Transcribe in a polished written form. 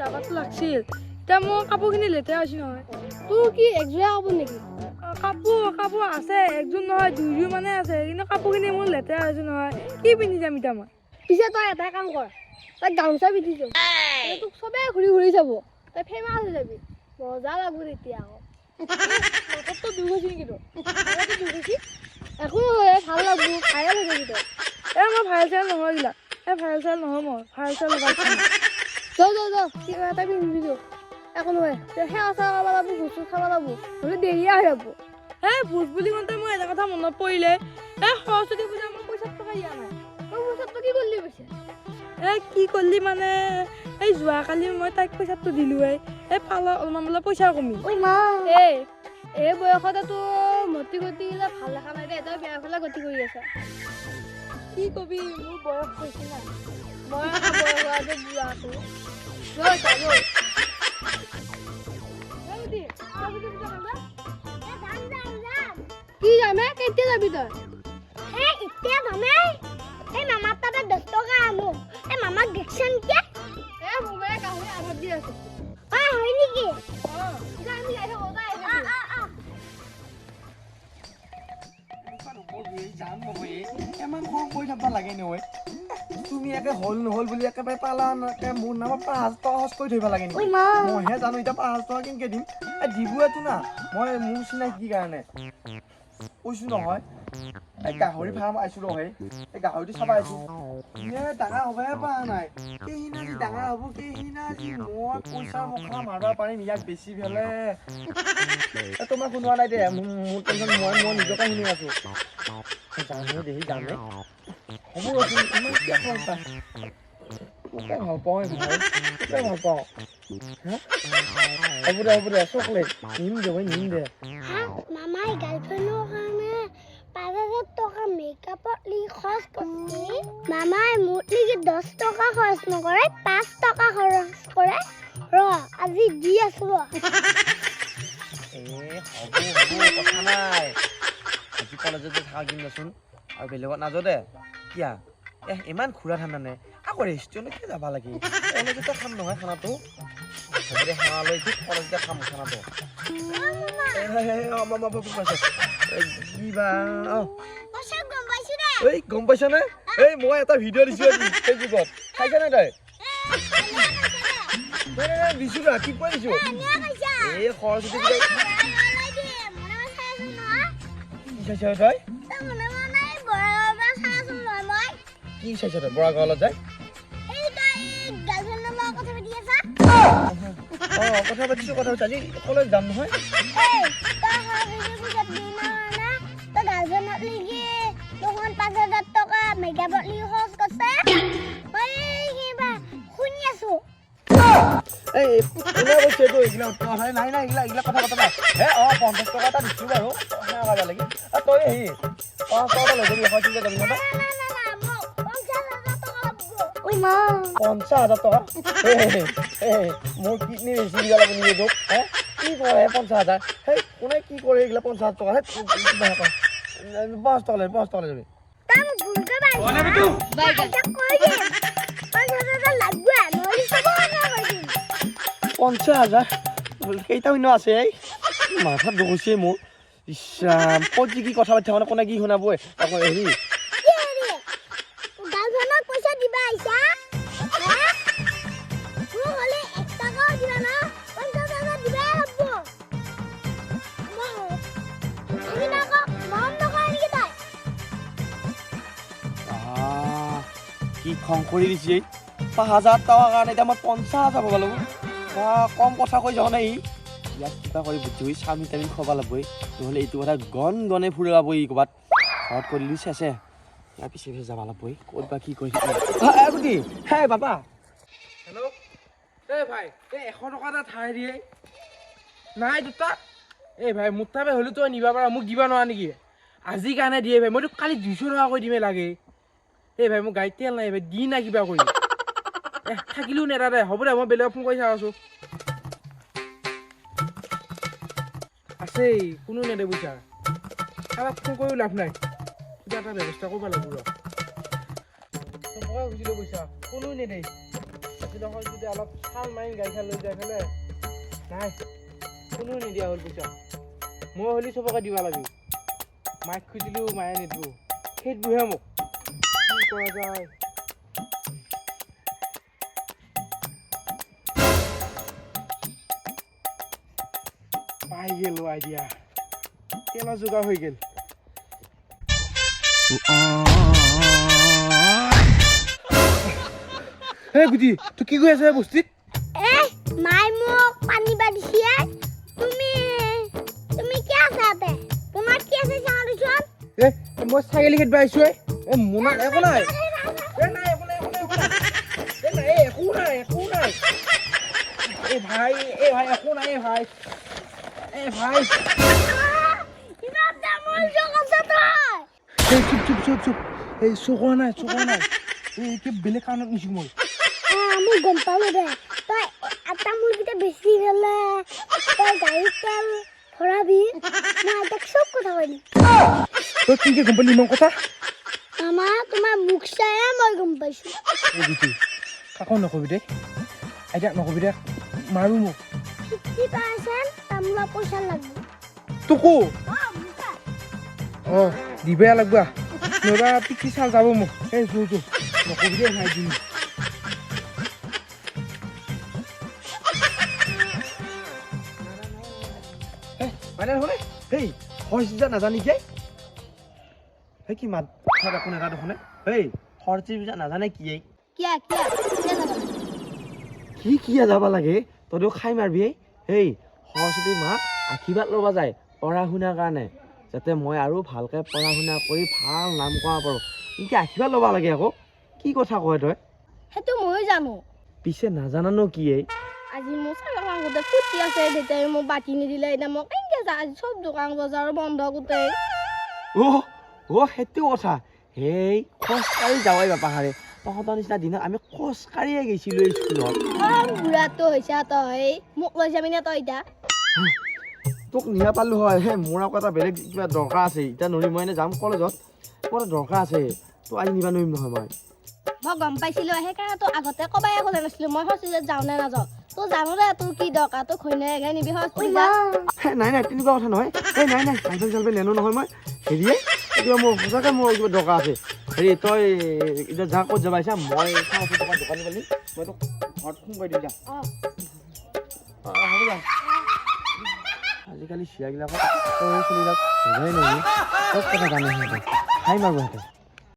যাবাতো লাগছিল এতিয়া মোৰ কাপোৰখিনি লেতেৰা হৈছে নহয় তোৰ কি একযোৰা কাপোৰ নেকি কাপোৰ আছে একযোৰ নহয় দুইযোৰ মানে আছে কিন্তু কাপোৰখিনি মোৰ লেতেৰা হৈছে নহয় কি পিন্ধি যাম এতিয়া মই পিছে তই এটা কাম কৰ তই গামোচা পিন্ধি যা তোক চবে ঘূৰি ঘূৰি চাব তই ফেমাছ হৈ যাবি মজা লাগব তেতিয়া আকৌ মাথাতো দুখ হৈছে নেকি তোৰ একো নহয় ভাল লাগব ভাইৰেল হৈ যাবি তই মই ভাইৰেল চাইৰেল নহয় এইবিলাক ভাইৰেল চাইৰেল নহয় মই ভাইৰেল চাইৰেল লগাইছোঁ যা কিবা এটা পিন্ধিবি যা একো নহয় তই সেৱা চেৱা কৰিব লাগব বস্তু খাব লাগব নহ'লে দেৰিয়ে হৈ যাব ভোজ বুলি কওঁতে মোৰ এটা কথা মনত পৰিলে সৰস্বতী পূজা মই পইচা টকা দিয়া নাই তই পইচাটো কি কৰিলি পিছে কি কৰিলি মানে এই যোৱাকালি মই তাইক পইচাটো দিলোঁ পালা অলপমান বোলে পইচা কমি এই বয়সতে মতি গতি গিলা ভাল দেখা নাই দে তই বেয়া ফালে গতি কৰি আছা কি কবি মোৰ বয়স হৈছে না মই বুঢ়াটো কি যামে কেতিয়া যাবি তই এতিয়া যামে এই মামাৰ তাতে 10 টকা আনো এই মামাক দেখছন কে মোবাইল গাহৰি আধাত দি আছে হয় নেকি আমি যাই থাকো তুমি একে হল নহল বুলি একেবাৰে পালা মোৰ নামত 5,000 টকা খৰচ কৰি থব লাগে নেকি মইহে জানো এতিয়া 5,000 টকা কেনেকে দিম দিবতো না মই মোৰ চিনাকি কাৰণে কৈছো নহয় এই গাহৰি ফাৰ্ম আইছো ৰহে এই গাহৰিটো চাব আইছো ডাঙৰ হ'বহে পৰা নাই কেইনা যি ডাঙৰ হ'ব কেইনা যি মই পইচা মুখা মাৰিব পাৰিম ইয়াক বেছি ফেলে তোমাক শুনোৱা নাই দে মোৰ টেনশ্যন মই নিজকে শুনি আছো জানো দেহি জানে হ'ব ৰচোন ইমান কিয় ভাল পায় মোকে ভাল পাওঁ মোকে ভাল পাওঁ হ'ব দে চকলেট নিম দে মামাই গাৰ্লফ্ৰেণ্ডৰ কাৰণে 5,000 টকা মেকআপত খৰচ কৰিছে মামাই মোৰ নেকি 10 টকা খৰচ নকৰে 5 টকা খৰচ কৰে আজি দি আছো হ'ব কথা নাই আজি কলেজতে থাকিম দেচোন আৰু বেলেগত নাযাওঁ দে কিয়া ইমান ঘূৰা ঠাণ্ডা নাই আকৌ ৰেষ্টুৰেণ্টত যাব লাগে কলেজতে খাম নহয় খানাটো সেৱা লৈ কলেজতে খাম খানাটো গম পাইছ নে মই এটা ভিডিঅ' দিছো ফেচবুকত চাইছ নে তই দিছো ৰাতিপুৱা দিছো এই সৰস্বতী পূজা কি চাইছ তই কি চাইছ তই বৰা গাঁৱলৈ যায় কথা পাতিছো আজি কলেজ যাম নহয় এইগিলা কথা পতা নাই 50 টকা এটা দিছো বাৰু লাগি তই 5 টকা লৈ যাবি 50,000 টকা মোৰ কিডনি বেছি দিব লাগে নেকি তোক কি কৰে 50,000 কোনে কি কৰে এইগিলা 50,000 টকা 5 টকা লৈ যাবি 50,000 কেইটা শূন্য আছে মাথাত দুখছে মোৰ ইছাম ক'ত কি কথা পাতি থাকা কোনে কি শুনাবই আকৌ হেৰি কি খং কৰি দিছে 5,000 টকাৰ কাৰণে এতিয়া মই 50,000 পাব লাগিব কম কথা কৈ যাওঁ নাই ইয়াক কিবা কৰি বুদ্ধি চাওমিন টামিন খুৱাব লাগবই নহ'লে এইটো কথা গনে ফুৰি যাবই ক'ৰবাত ঘৰত কৰি দিছে আছে ইয়াৰ পিছে যাব লাগবই ক'ত বা কি কৰি বাবা হেল্ল' ভাই 100 টকা এটা ঠাই দিয়ে নাই দুটা ভাই মোৰ তাতে হ'লে তই নিবা পাৰা মোক দিবা নোৱাৰা নেকি আজিৰ কাৰণে দিয়ে ভাই মইতো কালি 200 টকা কৈ দিমে লাগে ভাই মোৰ গাড়ীত তেল নাই ভাই দি না কিবা কৰি থাকিলেও নেৰা দে হ'ব দে মই বেলেগক ফোন কৰি চাই আছো আছে কোনো নেদে পইচা কাৰোবাক ফোন কৰিও লাভ নাই কিবা এটা ব্যৱস্থা কৰিব লাগিব খুজিলোঁ পইচা কোনো নেদে মাটিডোখৰ যদি অলপ চাল মাৰি গাড়ীখন লৈ যাই পেলাই নাই কোনো নিদিয়া হ'ল পইচা মই হ'লে চবকে দিব লাগে মাইক খুজিলেও মায়ে নিদিব সেইটোহে মোক কি কৰা যায় পাই গেলো আইডিয়া তেলৰ যোগাৰ হৈ গেল হে গুটি তুই কি কৈ আছ বস্তিত মাই মোক পানী বাঢ়িছে তুমি কি আছা ইয়াতে তোমাৰ কি আছে চাওঁ দিছোন মই ছাগলী খেদিব আহিছো মোনা একো নাই নাই একো নাই একো নাই একো নাই ভাই একো নাই ভাই ভাই ইমান ডাঙৰ জোক আছে তই চুপ এই চোকোৱা নাই কি বেলেগ কাৰণত নিছো মই মই গম পালো দে তই এটা মুৰ্গীতে বেছি গেলে তই গাড়ীত তেল ভৰাবি মই আইতাক চব কথা কৈ দিম তই কি গম পালি ইমান কথা মামা তোমাৰ মুখ চায়ে মই গম পাইছো গুটি কাকো নকবি দে আইতাক নকবি দে মাৰো মোক 50% তামোলা পইচা লাগিব তোকো দিবই লাগব নহ'বা পিঠি চাল যাব মোক জোৰ নকবি দে নাই দিম মানে শুনে হেই হৰ্চিজা নাজানি কি হে কি মাত কথা দেখোন এটা দেখোনে হেই হৰ্চিজা নাজানে কি কিয়া কি যাব লাগে তইতো খাই মাৰবি হেই সৰস্বতী মাক আশীৰ্বাদ ল'ব যায় পঢ়া শুনাৰ কাৰণে যাতে মই আৰু ভালকৈ পঢ়া শুনা কৰি ভাল নাম কৰা পাৰোঁ এনেকৈ আশীৰ্বাদ ল'ব লাগে আকৌ কি কথা কয় তই সেইটো ময়ো জানো পিছে নাজানানো কি আজি মোৰ চাগৰ গোটেই ফুটি আছে দেউতাই মোক বাটি নিদিলে এতিয়া মই কেনেকৈ যা আজি চব দোকান বজাৰ বন্ধ গোটেই সেইটো কথা সেই খোজকাঢ়ি যাৱাই বাপাহাৰে তহঁতৰ নিচিনা দিনত আমি খোজকাঢ়িয়ে গৈছিলোঁ স্কুলত বুঢ়াটো হৈছে তই মোক লৈ যাবি নে তই এতিয়া তোক নিয়া পালোঁ হয় হে মোৰ আকৌ এটা বেলেগ কিবা দৰকাৰ আছে এতিয়া নোৱাৰিম মই এনে যাম কলেজত মোৰ দৰকাৰ আছে তোক আজি নিবা নোৱাৰিম নহয় মই গম পাইছিলোঁ সেইকাৰণে তোৰ আগতে ক'বাই ক'লে নাছিলোঁ মই হস্পিটেলত যাওঁ নে নাযাওঁ তোৰ জানো দে তোৰ কি দৰকাৰ তোৰ ঘৈণীয়েকে নিবি হস্পিটেলত নাই তেনেকুৱা কথা নহয় নাই চাইকেল চাইকেল নেনো নহয় মই হেৰিয়ে কিবা মোৰ সঁচাকৈ মোৰ কিবা দৰকাৰ আছে হেৰি তই এতিয়া যা ক'ত যাবা আহিছা মই চাওঁ টকা দোকানী পালি মই তোক ঘৰত ফোন কৰি দিম যা হ'ব যা আজিকালি চিয়াবিলাকক চলিবিলাক বুজাই নহয় চব কথা জানে সিহঁতে খাই মাৰিব সিহঁতে